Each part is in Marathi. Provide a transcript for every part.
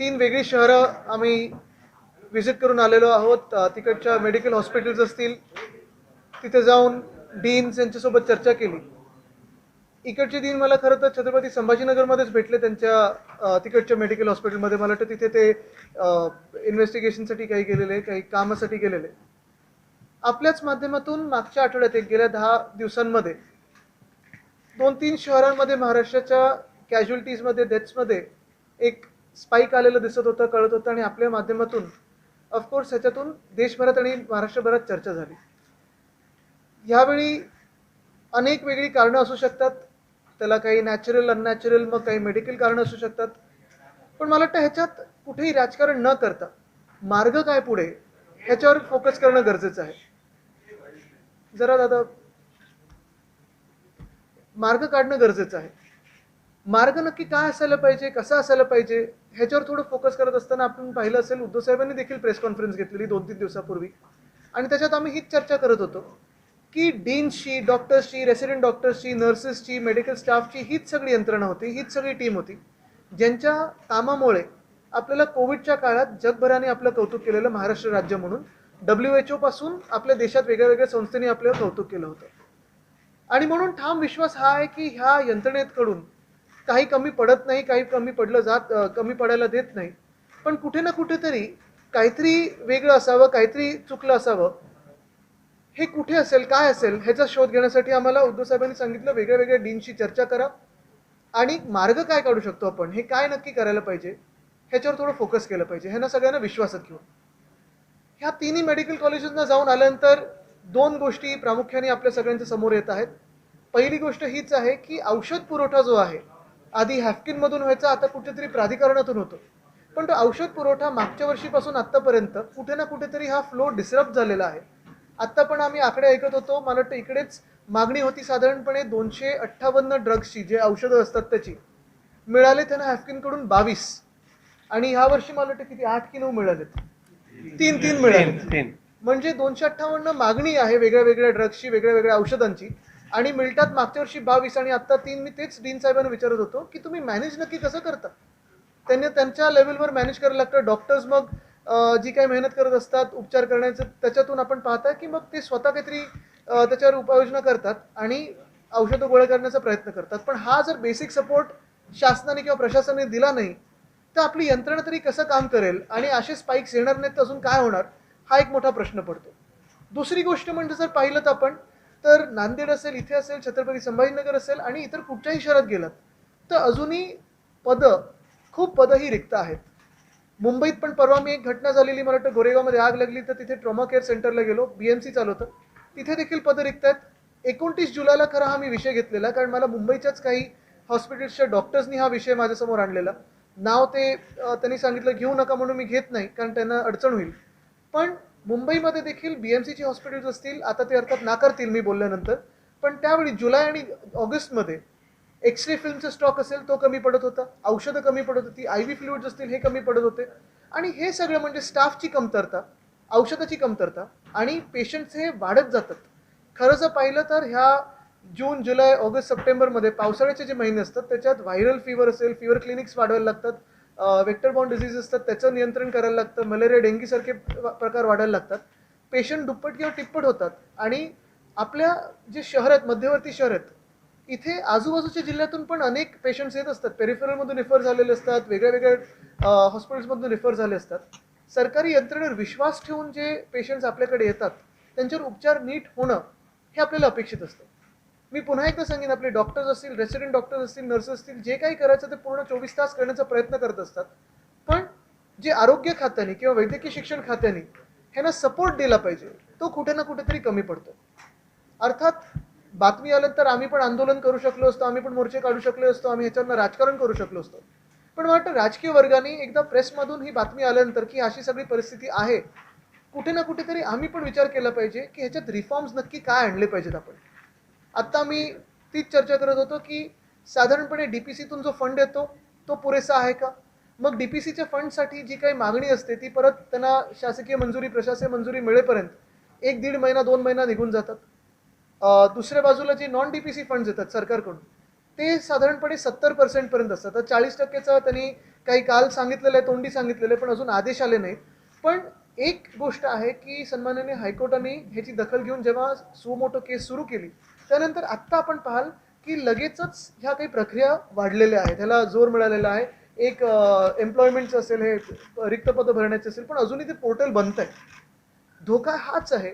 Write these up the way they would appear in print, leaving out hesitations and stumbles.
तीन वेगळी शहरं आम्ही व्हिजिट करून आलेलो आहोत. तिकडच्या मेडिकल हॉस्पिटल्स असतील, तिथे जाऊन डीन्स यांच्यासोबत चर्चा केली. इकडचे डीन मला खरं तर छत्रपती संभाजीनगरमध्येच भेटले, त्यांच्या तिकडच्या मेडिकल हॉस्पिटलमध्ये. मला वाटतं तिथे ते इन्व्हेस्टिगेशनसाठी काही गेलेले, काही कामासाठी गेलेले. आपल्याच माध्यमातून मागच्या आठवड्यात गेल्या 10 दिवसांमध्ये 2-3 शहरांमध्ये महाराष्ट्राच्या कॅज्युअलिटीजमध्ये, डेथ्समध्ये एक स्पाइक आलेलं दिसत होतं, कळत होतं. आणि आपल्या माध्यमातून ऑफकोर्स ह्याच्यातून देशभरात आणि महाराष्ट्रभरात चर्चा झाली. यावेळी अनेक वेगळी कारणं असू शकतात, त्याला काही नॅचरल, अननॅचरल, मग काही मेडिकल कारणं असू शकतात. पण मला वाटतं ह्याच्यात कुठेही राजकारण न करता मार्ग काय पुढे ह्याच्यावर फोकस करणं गरजेचं आहे. जरा दादा, मार्ग काढणं गरजेचं आहे. मार्ग नक्की काय असायला पाहिजे, कसा असायला पाहिजे ह्याच्यावर थोडं फोकस करत असताना आपण पाहिलं असेल, उद्धव साहेबांनी देखील प्रेस कॉन्फरन्स घेतलेली 2-3 दिवसापूर्वी. आणि त्याच्यात आम्ही हीच चर्चा करत होतो की डीन्सची, डॉक्टर्सची, रेसिडेंट डॉक्टर्सची, नर्सेसची, मेडिकल स्टाफची हीच सगळी यंत्रणा होती, हीच सगळी टीम होती, ज्यांच्या कामामुळे आपल्याला कोविडच्या काळात जगभराने आपलं कौतुक केलेलं महाराष्ट्र राज्य म्हणून WHO पासून आपल्या देशात वेगळ्या वेगळ्या संस्थांनी आपलं कौतुक केलं होतं. आणि म्हणून ठाम विश्वास हा आहे की ह्या यंत्रणेकडून काही कमी पडत नाही, काही कमी पडायला देत नाही. पण कुठे ना कुठेतरी काहीतरी वेगळं असावं, काहीतरी चुकलं असावं. हे कुठे असेल, काय असेल ह्याचा शोध घेण्यासाठी आम्हाला उद्धव साहेबांनी सांगितलं, वेगळ्या वेगळ्या डीनशी चर्चा करा आणि मार्ग काय काढू शकतो आपण, हे काय नक्की करायला पाहिजे ह्याच्यावर थोडं फोकस केलं पाहिजे. ह्यांना सगळ्यांना विश्वासात घेऊन ह्या तिन्ही मेडिकल कॉलेजेसना जाऊन आल्यानंतर 2 गोष्टी प्रामुख्याने आपल्या सगळ्यांच्या समोर येत आहेत. पहिली गोष्ट हीच आहे की औषध पुरवठा जो आहे, आधी हॅफकिनमधून व्हायचा, आता कुठेतरी प्राधिकरणातून होतो. पण तो औषध पुरवठा मागच्या वर्षीपासून आत्तापर्यंत कुठे ना कुठेतरी हा फ्लो डिसरप्ट झालेला आहे. आत्ता पण आम्ही आकडे ऐकत होतो, मला वाटतं इकडेच मागणी होती साधारणपणे 258 ड्रग्सची, जे औषधं असतात त्याची. मिळाले त्यांना हॅफकिनकडून 22. आणि ह्या वर्षी मला वाटतं किती 8 की 9 मिळालेत, 3 मिळाले. म्हणजे 258 मागणी आहे वेगळ्या वेगळ्या ड्रग्सची, वेगळ्या वेगळ्या औषधांची, आणि मिळतात मागच्या वर्षी 22 आणि आता 3. मी तेच डीन साहेबांना विचारत होतो की तुम्ही मॅनेज नक्की कसं करता. त्यांनी त्यांच्या लेवलवर मॅनेज करायला लागतं. डॉक्टर्स मग जी काही मेहनत करत असतात उपचार करण्याचं, त्याच्यातून आपण पाहता की मग ते स्वतः काहीतरी त्याच्यावर उपाययोजना करतात आणि औषधं गोळा करण्याचा प्रयत्न करतात. पण हा जर बेसिक सपोर्ट शासनाने किंवा प्रशासनाने दिला नाही तर आपली यंत्रणा तरी कसं काम करेल, आणि असे स्पाइक्स येणार नाहीत तर अजून काय होणार, हा एक मोठा प्रश्न पडतो. दुसरी गोष्ट म्हणजे जर पाहिलं तर आपण तर नांदेड असेल, इथे असेल, छत्रपती संभाजीनगर असेल आणि इतर कुठच्याही शहरात गेलात तर अजूनही खूप पदं ही रिक्त आहेत. मुंबईत पण परवा मी एक घटना झालेली, मला वाटतं गोरेगावमध्ये आग लागली, तर तिथे ट्रॉमा केअर सेंटरला गेलो, BMC चालवतं, तिथे देखील पदं रिक्त आहेत. 29 जुलैला खरं हा मी विषय घेतलेला, कारण मला मुंबईच्याच काही हॉस्पिटल्सच्या डॉक्टर्सनी हा विषय माझ्यासमोर आणलेला. नाव ते त्यांनी सांगितलं घेऊ नका म्हणून मी घेत नाही, कारण त्यांना अडचण होईल. पण मुंबईमध्ये देखील BMCची हॉस्पिटल्स असतील, आता ते अर्थात नाकारतील मी बोलल्यानंतर, पण त्यावेळी जुलै आणि ऑगस्टमध्ये एक्सरे फिल्मचा स्टॉक असेल तो कमी पडत होता, औषधं कमी पडत होती, IV फ्लुइड्स असतील हे कमी पडत होते. आणि हे सगळं म्हणजे स्टाफची कमतरता, औषधाची कमतरता, आणि पेशंट्स हे वाढत जातात. खरं जर पाहिलं तर ह्या जून, जुलै, ऑगस्ट, सप्टेंबरमध्ये पावसाळ्याचे जे महिने असतात त्याच्यात व्हायरल फीवर असेल, फीवर क्लिनिक्स वाढवायला लागतात, वेक्टर बॉर्न डिसीज असतात त्याचं नियंत्रण करायला लागतं, मलेरिया, डेंगीसारखे प्रकार वाढायला लागतात. पेशंट दुप्पट किंवा तिप्पट होतात. आणि आपल्या जे शहर आहेत, मध्यवर्ती शहर आहेत, इथे आजूबाजूच्या जिल्ह्यातून पण अनेक पेशंट्स येत असतात, पेरिफेरलमधून रिफर झालेले असतात, वेगळ्या वेगळ्या हॉस्पिटल्समधून रिफर झाले असतात. सरकारी यंत्रणेवर विश्वास ठेवून जे पेशंट्स आपल्याकडे येतात त्यांच्यावर उपचार नीट होणं हे आपल्याला अपेक्षित असतं. मी पुन्हा एकदा सांगेन, आपले डॉक्टर्स असतील, रेसिडेंट डॉक्टर्स असतील, नर्सेस असतील, जे काही करायचं ते पूर्ण 24 तास करण्याचा प्रयत्न करत असतात. पण जे आरोग्य खात्याने किंवा वैद्यकीय शिक्षण खात्याने ह्यांना सपोर्ट दिला पाहिजे, तो कुठे ना कुठेतरी कमी पडतो. अर्थात बातमी आलं तर आम्ही पण आंदोलन करू शकलो असतो, आम्ही पण मोर्चे काढू शकलो असतो, आम्ही ह्याच्यावर राजकारण करू शकलो असतो. पण मला वाटतं राजकीय वर्गाने एकदा प्रेसमधून ही बातमी आल्यानंतर की अशी सगळी परिस्थिती आहे, कुठे ना कुठेतरी आम्ही पण विचार केला पाहिजे की ह्याच्यात रिफॉर्म्स नक्की काय आणले पाहिजेत. आपण आता मी तीच चर्चा करत होतो की साधारणपणे DPCतून जो फंड येतो तो पुरेसा आहे का. मग DPCच्या फंडसाठी जी काही मागणी असते ती परत त्यांना शासकीय मंजुरी, प्रशासकीय मंजुरी मिळेपर्यंत 1-1.5 महिना 2 महिना निघून जातात. दुसऱ्या बाजूला जे नॉन DPC फंड्स येतात सरकारकडून ते साधारणपणे 70% पर्यंत असतात. तर 40%चं त्यांनी काही काल सांगितलेलं आहे, तोंडी सांगितलेलं आहे, पण अजून आदेश आले नाहीत. पण एक गोष्ट आहे की सन्माननीय हायकोर्टाने ह्याची दखल घेऊन जेव्हा सुमोटो केस सुरू केली, त्यानंतर आत्ता आपण पाहाल की लगेचच ह्या काही प्रक्रिया वाढलेल्या आहेत, ह्याला जोर मिळालेला आहे. एक एम्प्लॉयमेंटचं असेल, हे रिक्त पदं भरण्याचे असेल, पण अजूनही ते पोर्टल बनतंय. धोका हाच आहे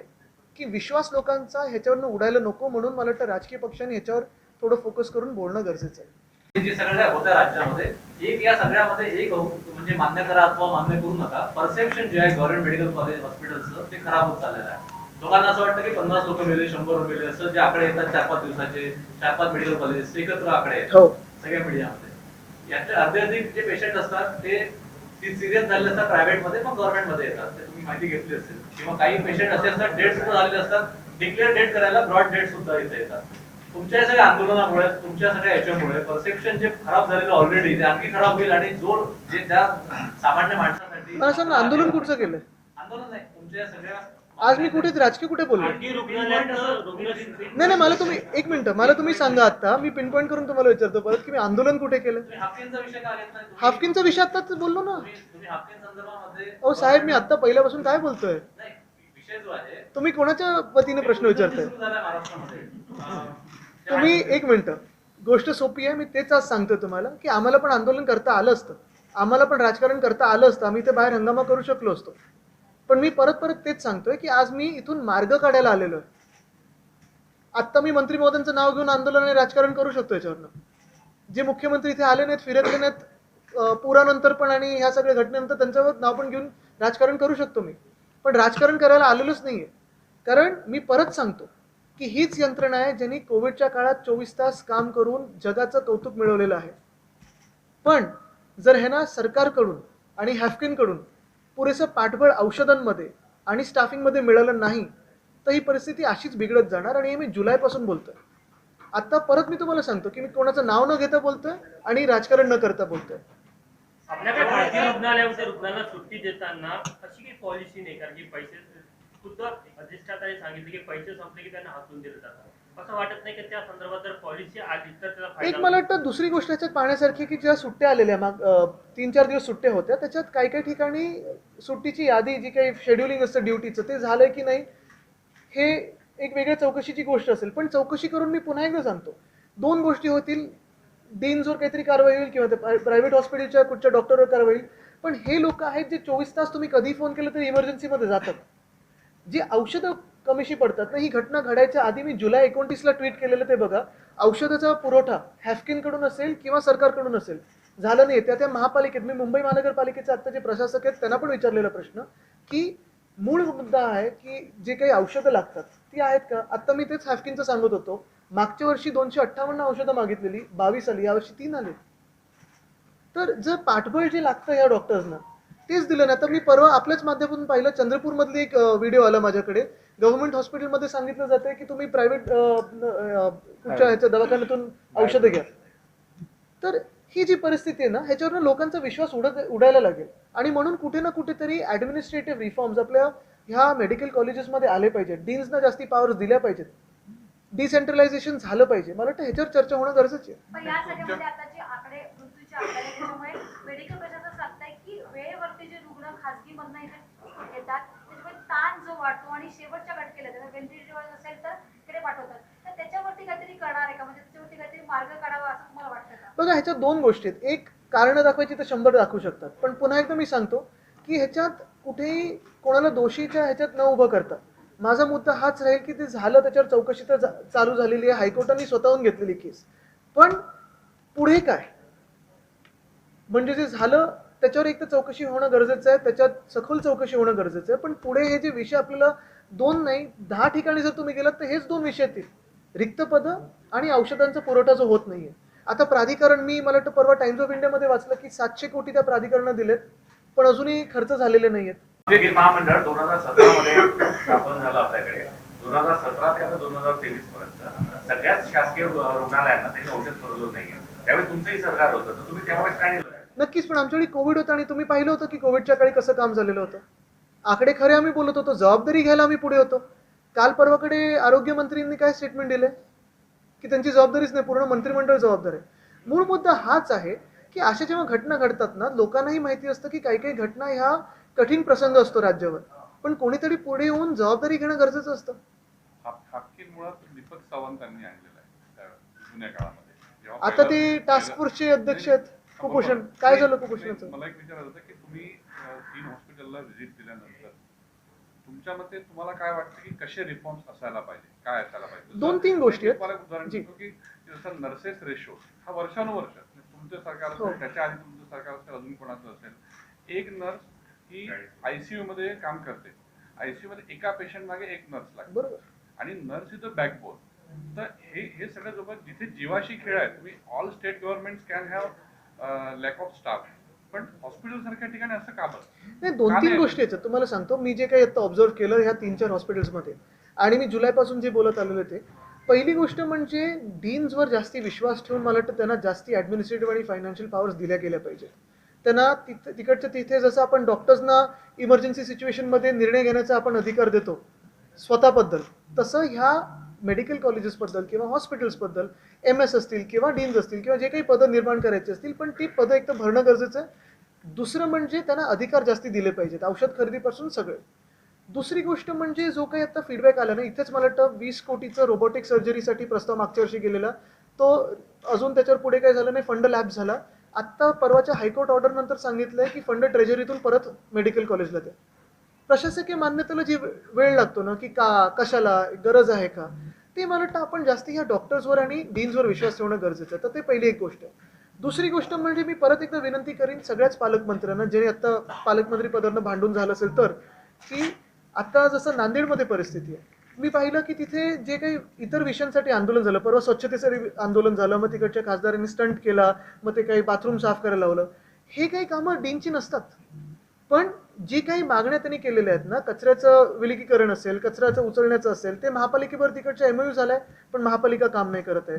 की विश्वास लोकांचा ह्याच्यावरनं उडायला नको, म्हणून मला वाटतं राजकीय पक्षांनी ह्याच्यावर थोडं फोकस करून बोलणं गरजेचं आहे. जे सगळ्या होत्या राज्यामध्ये एक या सगळ्यामध्ये एक म्हणजे मान्य करा अथवा मान्य करू नका, परसेप्शन जे आहे गव्हर्नमेंट मेडिकल कॉलेज हॉस्पिटलचं ते खराब होत चाललेलं आहे. लोकांना असं वाटतं की 50 लोक मेले, 100 लोक मेले, असं जे आकडे येतात 4-5 दिवसाचे, 4-5 मेडिकल कॉलेज एकत्र आकडे आहेत सगळ्या मीडियामध्ये. यातले अर्धे अधिक जे पेशंट असतात ते सिरियस झालेले असतात प्रायव्हेटमध्ये, पण गव्हर्नमेंटमध्ये येतात. ते तुम्ही माहिती घेतली असेल. किंवा काही पेशंट असे असतात डेट सुद्धा झालेले असतात, डिक्लेअर डेट करायला ब्रॉड डेट सुद्धा इथे येतात. तुमच्या सगळ्या आंदोलनामुळे, तुमच्या सगळ्या याच्यामुळे परसेप्शन जे खराब झालेलं ऑलरेडी ते आणखी खराब होईल. आणि जो जे त्या सामान्य माणसासाठी आंदोलन कुठचं केलंय? आंदोलन नाही, तुमच्या सगळ्या आज मी कुठे राजकीय कुठे बोललो? नाही, मला तुम्ही एक मिनिट, मला तुम्ही सांगा. आता मी पिन पॉईंट करून तुम्हाला विचारतो परत की मी आंदोलन कुठे केलं? हाफकिनचा विषय का घेतला? हाफकिनचा विषय आताच बोललो ना. तुम्ही हाफकिन संदर्भामध्ये अहो साहेब, मी आता पहिल्यापासून काय बोलतोय? विषय जो आहे तुम्ही कोणाच्या वतीने प्रश्न विचारताय? तुम्ही एक मिनिट, गोष्ट सोपी आहे. मी तेच आज सांगतोय तुम्हाला की आम्हाला पण आंदोलन करता आलं असतं, आम्हाला पण राजकारण करता आलं असतं, आम्ही ते बाहेर हंगामा करू शकलो असतो. पण मी परत परत तेच सांगतोय की आज मी इथून मार्ग काढायला आलेलो आहे. आत्ता मी मंत्री महोदयांचं नाव घेऊन आंदोलन आणि राजकारण करू शकतो याच्यावरनं. जे मुख्यमंत्री इथे आले नाहीत, फिरकले नाहीत पुरानंतर पण आणि ह्या सगळ्या घटनेनंतर, त्यांच्यावर नाव पण घेऊन राजकारण करू शकतो मी. पण राजकारण करायला आलेलोच नाहीये. कारण मी परत सांगतो की हीच यंत्रणा आहे ज्यांनी कोविडच्या काळात 24 तास काम करून जगाचं कौतुक मिळवलेलं आहे. पण जर ह्यांना सरकारकडून आणि हॅफकिनकडून पुरेसं पाठबळ औषधांमध्ये आणि स्टाफिंगमध्ये मिळालं नाही, तर ही परिस्थिती अशीच बिघडत जाणार. आणि हे मी जुलैपासून बोलतोय. आता परत मी तुम्हाला सांगतो की मी कोणाचं नाव न घेता बोलतोय आणि राजकारण न करता बोलतोय. आपल्याकडे खाजगी रुग्णालयामध्ये रुग्णांना सुट्टी देताना अशी काही पॉलिसी नाही, कारण की पैसे खुद्द अधिष्ठाताने सांगितले की पैसे संपले की त्यांना हातून दिले जातात. असं वाटत नाही की त्या संदर्भात जर पॉलिसी आली तर त्याला फायदा? एक मला वाटतं दुसरी गोष्ट याच्यात पाहण्यासारखी की ज्या सुट्ट्या आलेल्या 3-4 दिवस सुट्ट्या होत्या, त्याच्यात काही काही ठिकाणी सुट्टीची यादी, जी काही शेड्युलिंग असतं ड्युटीचं, ते झालंय की नाही हे एक वेगळ्या चौकशीची गोष्ट असेल. पण चौकशी करून मी पुन्हा एकदा सांगतो, 2 गोष्टी होतील. डीन्सवर काहीतरी कारवाई होईल किंवा प्रायव्हेट हॉस्पिटलच्या कुठच्या डॉक्टरवर कारवाई होईल. पण हे लोक आहेत जे 24 तास तुम्ही कधी फोन केलं तरी इमर्जन्सीमध्ये जातात. जी औषधं कमीशी पडतात ना, ही घटना घडायच्या आधी मी जुलै 29ला ट्विट केलेलं ते बघा. औषधाचा पुरवठा हॅफकिनकडून असेल किंवा सरकारकडून असेल, झालं नाही. त्या महापालिकेत, मी मुंबई महानगरपालिकेचे आता जे प्रशासक आहेत त्यांना पण विचारलेला प्रश्न की मूळ मुद्दा आहे की जे काही औषधं लागतात ती आहेत का? आता मी तेच हॅफकिनचं सांगत होतो. मागच्या वर्षी 258 औषधं मागितलेली, 22 आली, यावर्षी 3 आले. तर जर पाठबळ जे लागतं या डॉक्टर्सना तेच दिलं नाही. तर मी परवा आपल्याच माध्यमातून पाहिलं, चंद्रपूरमधली एक व्हिडिओ आला माझ्याकडे. गव्हर्नमेंट हॉस्पिटलमध्ये सांगितलं जातंय की तुम्ही प्रायव्हेट कुठच्या ह्याच्या दवाखान्यातून औषधं घ्या. तर ही जी परिस्थिती आहे ना, ह्याच्यावरनं लोकांचा विश्वास उडायला लागेल. आणि म्हणून कुठे ना कुठेतरी ऍडमिनिस्ट्रेटिव्ह रिफॉर्म्स आपल्या ह्या मेडिकल कॉलेजेसमध्ये आले पाहिजेत. डीन्सना जास्ती पॉवर्स दिल्या पाहिजेत. डिसेंट्रलायझेशन झालं पाहिजे. मला वाटतं ह्याच्यावर चर्चा होणं गरजेचं आहे. पण या सगळ्यामध्ये आता जे आकडे मृत्यूचे आकडे त्याच्यामुळे मेडिकल प्रशासन सांगताय की वेळेवरती जे रुग्ण खासगी मधनं इथे येतात त्याच्यामुळे ताण जो वाढतो आणि शेवटच्या घटकेला जर व्हेंटिलेटरवर असेल तर तिकडे पाठवतात. तर त्याच्यावरती काहीतरी करणार आहे का? म्हणजे त्याच्यावरती काहीतरी मार्ग काढावा असं तुम्हाला वाटतं का? बघा, ह्याच्यात 2 गोष्टी आहेत. एक, कारण दाखवायची तर 100 दाखवू शकतात. पण पुन्हा एकदा मी सांगतो की ह्याच्यात कुठेही कोणाला दोषीच्या ह्याच्यात न उभं करता माझा मुद्दा हाच राहील की ते झालं, त्याच्यावर चौकशी तर चालू झालेली आहे, हायकोर्टाने स्वतःहून घेतलेली केस. पण पुढे काय, म्हणजे जे झालं त्याच्यावर एक तर चौकशी होणं गरजेचं आहे, त्याच्यात सखोल चौकशी होणं गरजेचं आहे. पण पुढे हे जे विषय आपल्याला 2 नाही 10 ठिकाणी जर तुम्ही गेलात तर हेच 2 विषय येतील, रिक्त पदं आणि औषधांचा पुरवठा जो होत नाहीये. आता प्राधिकरण, मला वाटतं परवा टाइम्स ऑफ इंडियामध्ये वाचलं की 700 कोटी त्या प्राधिकरणाला दिलेत, पण अजूनही खर्च झालेले नाहीयेत. जे महामंडळ 2017 मध्ये स्थापन झालं आपल्याकडे, 2017 ते आता 2023 पर्यंत सगळ्याच शासकीय रुग्णालयांना त्यांनी औषध पुरवलं नाहीये. त्यावेळी तुमचंही सरकार होतं, तर तुम्ही त्यावेळेस काय केलं? नक्कीच, पण आमच्याकडे कोविड होता आणि तुम्ही पाहिलं होतं की कोविडच्या काळी कसं काम झालेलं होतं. आकडे खरे आम्ही बोलत होतो, जबाबदारी घ्यायला आम्ही पुढे होतो. काल परवाकडे आरोग्यमंत्र्यांनी काय स्टेटमेंट दिले की त्यांची जबाबदारीच नाही, पूर्ण मंत्रिमंडळ जबाबदार आहे. मूळ मुद्दा हाच आहे की अशा जेव्हा घटना घडतात ना, लोकांनाही माहिती असतं की काही काही घटना ह्या कठीण प्रसंग असतो राज्यावर, पण कोणीतरी पुढे येऊन जबाबदारी घेणं गरजेचं असतं. हाफकिन मुळात दीपक सावंतांनी आणलेलं आहे जुन्या काळामध्ये. जेव्हा आता ते पहिलं- टास्क फोर्सचे अध्यक्ष आहेत. कुपोषण काय झालं कुपोषणाचं? मला एक विचारायचं होतं की तुम्ही 3 हॉस्पिटलला व्हिजिट दिल्यानंतर तुमच्या मते तुम्हाला काय वाटतं की कसे रिफॉर्म्स असायला पाहिजे, काय असायला पाहिजे? 2-3 गोष्टी आहेत. तुम्हाला एक उदाहरण जी. देतो की जसं नर्सेस रेशो हा वर्षानुवर्ष तुमचं सरकार हो. असेल, त्याच्या आधी तुमचं सरकार असेल, अजून कोणाचं असेल, एक नर्स ही आयसीयू मध्ये काम करते. आयसीयू मध्ये एका पेशंट मागे एक नर्स लागते बरोबर. आणि नर्स इज द बॅकबोन. तर हे सगळं जोपर्यंत जिथे जीवाशी खेळ आहे, तुम्ही all state government can have lack of staff, पण हॉस्पिटल सारख्या ठिकाणी असं का बरं? नाही, 2-3 गोष्टी आहेत. तुम्हाला सांगतो, मी जे काही आता ऑब्झर्व केलं ह्या 3-4 हॉस्पिटल्समध्ये, आणि मी जुलैपासून जे बोलत आलेले ते, पहिली गोष्ट म्हणजे डीन्सवर जास्ती विश्वास ठेवून मला वाटतं त्यांना जास्ती ॲडमिनिस्ट्रेटिव्ह आणि फायनान्शियल पॉवर्स दिल्या गेल्या पाहिजेत. त्यांना तिकडच्या तिथे जसं आपण डॉक्टर्सना इमर्जन्सी सिच्युएशनमध्ये निर्णय घेण्याचा आपण अधिकार देतो स्वतःबद्दल, तसं ह्या मेडिकल कॉलेजेसबद्दल किंवा हॉस्पिटल्सबद्दल MS असतील किंवा डीन्स असतील किंवा जे काही पदं निर्माण करायची असतील, पण ती पदं एक तर भरणं गरजेचं आहे. दुसरं म्हणजे त्यांना अधिकार जास्ती दिले पाहिजेत, औषध खरेदीपासून सगळे. दुसरी गोष्ट म्हणजे जो काही आता फीडबॅक आला ना, इथेच मला वाटतं 20 कोटीचं रोबोटिक सर्जरीसाठी प्रस्ताव मागच्या वर्षी गेलेला, तो अजून त्याच्यावर पुढे काय झालं नाही, फंड लॅप झाला. आत्ता परवाच्या हायकोर्ट ऑर्डर नंतर सांगितलंय की फंड ट्रेजरीतून परत मेडिकल कॉलेजला द्या. प्रशासकीय मान्यतेला जी वेळ लागतो ना, की का, कशाला, गरज आहे का, ते मला वाटतं आपण जास्ती ह्या डॉक्टर्सवर आणि डीन्सवर विश्वास ठेवणं गरजेचं आहे. तर ते पहिली एक गोष्ट आहे. दुसरी गोष्ट म्हणजे मी परत एकदा विनंती करीन सगळ्याच पालकमंत्र्यांना, जे आता पालकमंत्री पदांना भांडून झालं असेल तर, की आता जसं नांदेडमध्ये परिस्थिती आहे, मी पाहिलं की तिथे जे काही इतर विषयांसाठी आंदोलन झालं, परवा स्वच्छतेसाठी आंदोलन झालं, मग तिकडच्या खासदारांनी स्टंट केला, मग ते काही बाथरूम साफ करायला लावलं, हे काही कामं डीनची नसतात. पण जी काही मागण्या त्यांनी केलेल्या आहेत ना, कचऱ्याचं विलगीकरण असेल, कचऱ्याचं उचलण्याचं असेल, ते महापालिकेवर तिकडच्या MOU झालाय, पण महापालिका काम नाही करत आहे.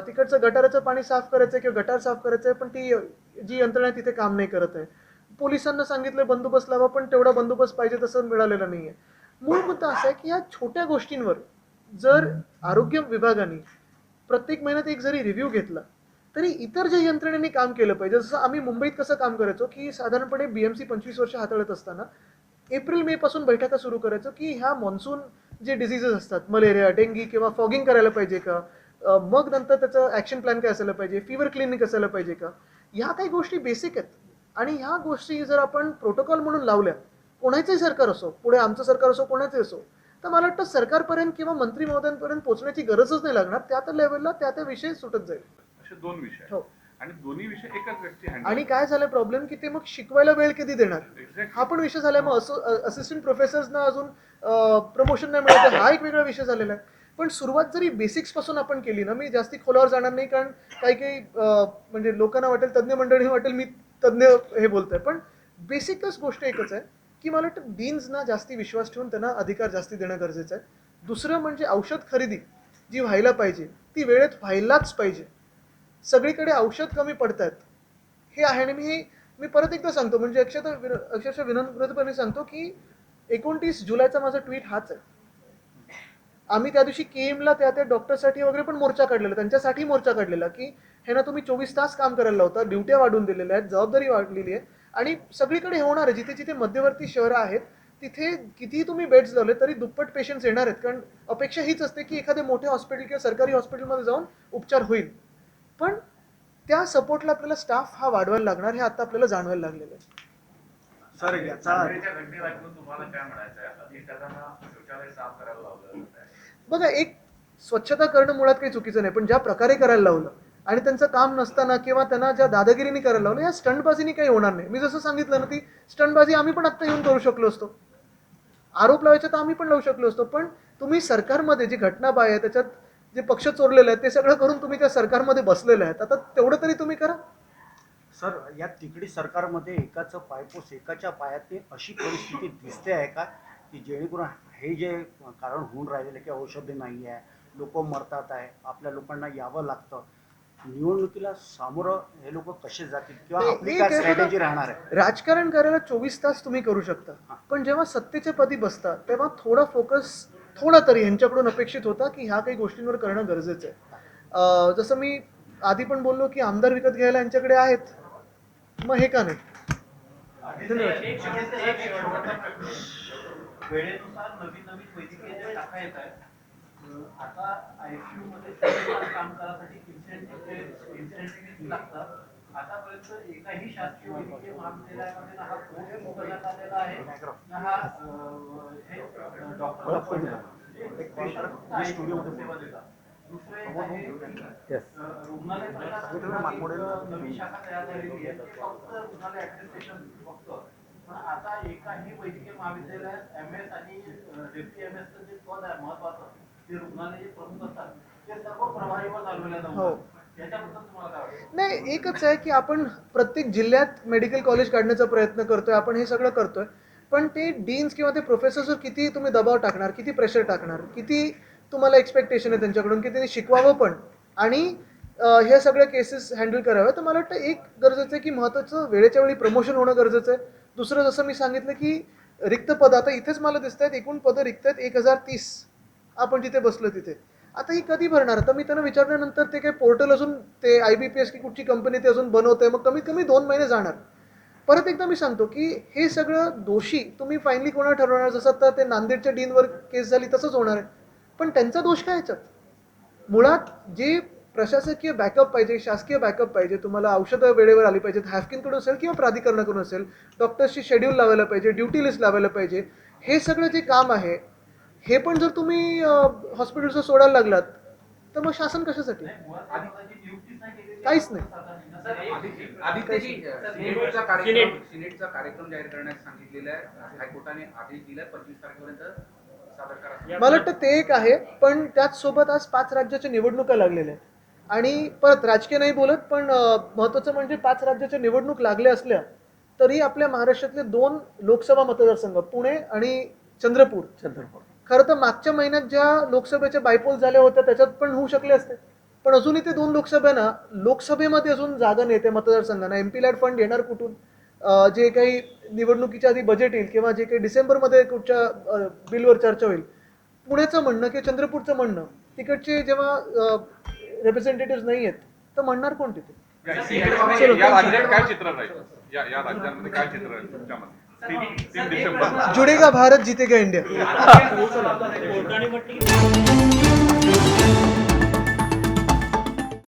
तिकडचं गटाराचं पाणी साफ करायचं आहे किंवा गटार साफ करायचं आहे, पण ती जी यंत्रणा आहे तिथे काम नाही करत आहे. पोलिसांना सांगितलं बंदोबस्त लावा, पण तेवढा बंदोबस्त पाहिजे तसं मिळालेला नाहीये. मूळ मुद्दा असा आहे की या छोट्या गोष्टींवर जर आरोग्य विभागाने प्रत्येक महिन्यात एक जरी रिव्ह्यू घेतला, तरी इतर ज्या यंत्रणेने काम केलं पाहिजे. जसं आम्ही मुंबईत कसं काम करायचो की साधारणपणे BMC 25 वर्ष हाताळत असताना एप्रिल-मे पासून बैठका सुरू करायचो की ह्या मॉन्सून जे डिझिजेस असतात, मलेरिया, डेंगी किंवा फॉगिंग करायला पाहिजे का, मग नंतर त्याचं ॲक्शन प्लॅन काय असायला पाहिजे, फीवर क्लिनिक असायला पाहिजे का, ह्या काही गोष्टी बेसिक आहेत. आणि ह्या गोष्टी जर आपण प्रोटोकॉल म्हणून लावल्या, कोणाचंही सरकार असो, पुढे आमचं सरकार असो, कोणाचंही असो, तर मला वाटतं सरकारपर्यंत किंवा मंत्री महोदयांपर्यंत पोहोचण्याची गरजच नाही लागणार. त्या लेवलला त्या विषय सुटत जाईल. असे 2 विषय आहेत. हो. आणि दोन्ही विषय एकच व्यक्ती हँडल. आणि काय झालं प्रॉब्लेम की ते मग शिकवायला वेळ कधी देणार, Exactly. हा पण विषय झालाय. मग असिस्टंट प्रोफेसर्सना अजून प्रमोशन नाही मिळत, हा एक वेगळा विषय झालेला आहे. पण सुरुवात जरी बेसिक्स पासून आपण केली ना, मी जास्ती खोलावर जाणार नाही, कारण काही म्हणजे लोकांना वाटेल, तज्ज्ञ मंडळी वाटेल मी तज्ज्ञ हे बोलतोय, पण बेसिकच गोष्ट एकच आहे की मला वाटतं डीन्सना जास्ती विश्वास ठेवून त्यांना अधिकार जास्ती देणं गरजेचं आहे. दुसरं म्हणजे औषध खरेदी जी व्हायला पाहिजे ती वेळेत व्हायलाच पाहिजे. सगळीकडे औषध कमी पडतात हे आहे. आणि मी परत एकदा सांगतो, म्हणजे अक्षरशः विनम्रपणे सांगतो की 29 जुलैचा माझा ट्विट हाच आहे. आम्ही त्या दिवशी KEMला त्या डॉक्टरसाठी वगैरे पण मोर्चा काढलेला, त्यांच्यासाठी मोर्चा काढलेला की हे ना, तुम्ही 24 तास काम करायला लावता, ड्युट्या वाढून दिलेल्या आहेत, जबाबदारी वाढलेली आहे. आणि सगळीकडे हे होणार आहे. जिथे जिथे मध्यवर्ती शहरं आहेत तिथे कितीही तुम्ही बेड्स लावले तरी दुप्पट पेशंट्स येणार आहेत, कारण अपेक्षा हीच असते की एखाद्या मोठ्या हॉस्पिटल किंवा सरकारी हॉस्पिटलमध्ये जाऊन उपचार होईल. पण त्या सपोर्टला आपल्याला स्टाफ हा वाढवायला लागणार, हे आता आपल्याला जाणवायला लागलेलं आहे. सर याचा नांदेडच्या घटनेला ऐकून तुम्हाला काय म्हणायचं आहे? अधिकाऱ्यांना शौचालय साफ करायला लावलं. बघा, एक स्वच्छता करणं मुळात काही चुकीचं नाही, पण ज्या प्रकारे करायला लावलं आणि त्यांचं काम नसताना किंवा त्यांना ज्या दादागिरीने करायला लावलं, या स्टंटबाजीने काही होणार नाही. मी जसं सांगितलं ना, ती स्टंटबाजी आम्ही पण आत्ता येऊन करू शकलो असतो, आरोप लावायचा तर आम्ही पण लावू शकलो असतो. पण तुम्ही सरकारमध्ये जी घटना आहे त्याच्यात जे पक्ष चोरलेले आहेत ते सगळं करून तुम्ही त्या सरकारमध्ये बसलेले आहेत, आता तेवढं तरी तुम्ही करा. सर या तिकडी सरकारमध्ये एकाचं पायपोस एकाच्या पायातली अशी परिस्थिती दिसते आहे का, की जेणेकरून हे जे कारण होऊन राहिलेलं की औषधे नाही आहे, लोक मरतात आहे, आपल्या लोकांना यावं लागतं, निवडणुकीला सामोरं हे लोक कसे जातील किंवा ते आपली एक काय आहे बघा, स्ट्रॅटेजी राहणार आहे? राजकारण करायला 24 तास तुम्ही करू शकता, पण जेव्हा सत्तेच्या पदी बसता तेव्हा थोडा फोकस थोडा तरी ह्यांच्याकडून अपेक्षित होता की ह्या काही गोष्टींवर करणं गरजेचं आहे. जसं मी आधी पण बोललो की आमदार विकत घ्यायला यांच्याकडे आहेत, मग हे का नाही? धन्यवाद. एक शेवटचा वेळेनुसार नवीन नवीन वैद्यकीय ज्या शाखा येत आहेत, आता आयसीयू मध्ये काम करायसाठी इन्सेंटिव्ह लागतात. आतापर्यंत एकाही शासकीय वैद्यकीय महाविद्यालयामध्ये ना हा कोर्स करण्यात आलेला आहे, ना हा हे डॉक्टर सेवा देतात. दुसरं एक आहे की रुग्णालय प्रशासनाची नवीन शाखा तयार झालेली आहे, ते फक्त रुग्णालय ऍडमिनिस्ट्रेशन फक्त. पण आता एकाही वैद्यकीय महाविद्यालयात MS आणि डेप्टी MS चं जे पद आहे महत्वाचं, जे रुग्णालयाचे प्रमुख असतात, ते सर्व प्रभारीवर चालवल्या हो. जातात. याच्याबद्दल तुम्हाला काय वाटतं? नाही, एकच आहे की आपण प्रत्येक जिल्ह्यात मेडिकल कॉलेज काढण्याचा प्रयत्न करतोय, आपण हे सगळं करतोय. पण ते डीन्स किंवा ते प्रोफेसर्सवर किती तुम्ही दबाव टाकणार, किती प्रेशर टाकणार, किती तुम्हाला एक्सपेक्टेशन आहे त्यांच्याकडून की त्यांनी शिकवावं पण आणि हे सगळ्या केसेस हँडल कराव्या. तर मला वाटतं एक गरजेचं आहे की महत्त्वाचं वेळेच्या वेळी प्रमोशन होणं गरजेचं आहे. दुसरं जसं मी सांगितलं की रिक्त पद आता इथेच मला दिसत आहेत, एकूण पदं रिक्त आहेत 1030. आपण जिथे बसलो तिथे. आता ही कधी भरणार? तर मी त्यांना विचारल्यानंतर ते काही पोर्टल अजून ते IBPS की कुठची कंपनी ते अजून बनवत आहे, मग कमीत कमी 2 महिने जाणार. परत एकदा मी सांगतो की हे सगळं दोषी तुम्ही फायनली कोणाला ठरवणार? जसं आता ते नांदेडच्या डीनवर केस झाली तसंच होणार आहे. पण त्यांचा दोष काय याच्यात? मुळात जे प्रशासकीय बॅकअप पाहिजे, शासकीय बॅकअप पाहिजे, तुम्हाला औषधं वेळेवर आली पाहिजेत, हॅफकिनकडून असेल किंवा प्राधिकरणाकडून असेल, डॉक्टर्सची शेड्यूल लावायला पाहिजे, ड्युटी लिस्ट लावायला पाहिजे. हे सगळं जे काम आहे हे पण जर तुम्ही हॉस्पिटलचं सोडायला लागलात तर मग शासन कशासाठी? काहीच नाही. आधी त्याची सिनेटचा कार्यक्रम जाहीर करण्यास सांगितलेला आहे. हायकोर्टाने आदेश दिलाय 25 तारखेपर्यंत सादर करा. मला वाटतं ते एक आहे, पण त्याच सोबत आज 5 राज्याच्या निवडणुका लागलेल्या आहेत. आणि परत राजकीय नाही बोलत, पण महत्त्वाचं म्हणजे 5 राज्याच्या निवडणूक लागल्या असल्या तरी आपल्या महाराष्ट्रातले 2 लोकसभा मतदारसंघ पुणे आणि चंद्रपूर. खरं तर मागच्या महिन्यात ज्या लोकसभेच्या बायपोल झाल्या होत्या त्याच्यात पण होऊ शकले असते, पण अजूनही ते 2 लोकसभेना लोकसभेमध्ये अजून जागा नाही त्या मतदारसंघांना. MP लॅड फंड येणार कुठून? जे काही निवडणुकीच्या आधी बजेट येईल किंवा जे काही डिसेंबरमध्ये कुठच्या बिलवर चर्चा होईल, पुण्याचं म्हणणं किंवा चंद्रपूरचं म्हणणं, तिकडचे जेव्हा रिप्रेझेंटेटिव्ह नाही आहेत तर म्हणणार कोण तिथे? या राज्यात काय चित्र राहील? या राज्यांमध्ये काय चित्र राहील तुमच्या मते? 3 डिसेंबर जुडेगा भारत जीतेगा इंडिया. कोर्टाने म्हटलं की